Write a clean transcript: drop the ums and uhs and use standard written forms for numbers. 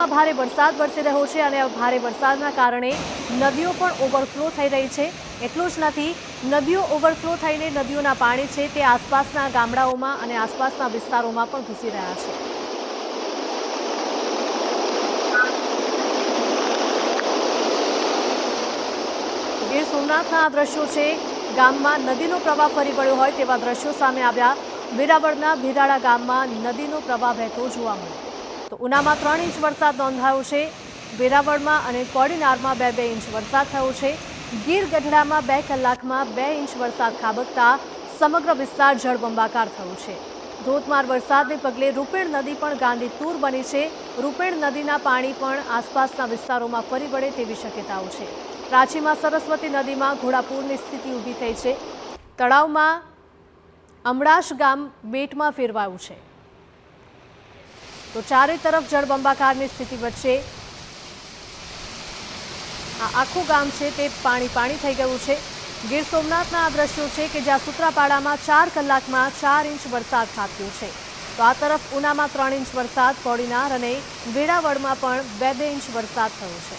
ઉનામાં ભારે વરસાદ વરસી રહ્યો છે અને ભારે વરસાદના કારણે નદીઓ પણ ઓવરફ્લો થઈ રહી છે। એટલું જ નથી, નદીઓ ઓવરફ્લો થઈને નદીઓના પાણી છે તે આસપાસના ગામડાઓમાં અને આસપાસના વિસ્તારોમાં પણ ઘૂસી રહ્યા છે। ગીર સોમનાથના આ દ્રશ્યો છે। ગામમાં નદીનો પ્રવાહ ફરી વળ્યો હોય તેવા દ્રશ્યો સામે આવ્યા। વેરાવળના ભીરાળા ગામમાં નદીનો પ્રવાહ વહેતો જોવા મળ્યો। તો ઉનામાં 3 ઇંચ વરસાદ નોંધાયો છે। વેરાવળમાં અને કોડીનારમાં 2-2 ઇંચ વરસાદ થયો છે। ગીર ગઢડામાં 2 કલાકમાં 2 ઇંચ વરસાદ ખાબકતા સમગ્ર વિસ્તાર જળબંબાકાર થયો છે। ધોધમાર વરસાદને પગલે રૂપેણ નદી પણ ગાંડીતુર બની છે। રૂપેણ નદીના પાણી પણ આસપાસના વિસ્તારોમાં ફરી વળે તેવી શક્યતાઓ છે। રાંચીમાં સરસ્વતી નદીમાં ઘોડાપૂરની સ્થિતિ ઊભી થઈ છે। તળાવમાં અમડાશ ગામ બેટમાં ફેરવાયું છે। તો ચારે તરફ જળબંબાકારની સ્થિતિ વચ્ચે આ આખું ગામ છે તે પાણી થઈ ગયું છે। ગીર સોમનાથના આ દ્રશ્યો છે કે જ્યાં સૂત્રાપાડામાં 4 કલાકમાં 4 ઇંચ વરસાદ ખાબક્યો છે। તો આ તરફ ઉનામાં 3 ઇંચ વરસાદ, કોડીનાર અને વેરાવળમાં પણ 2-2 ઇંચ વરસાદ થયો છે।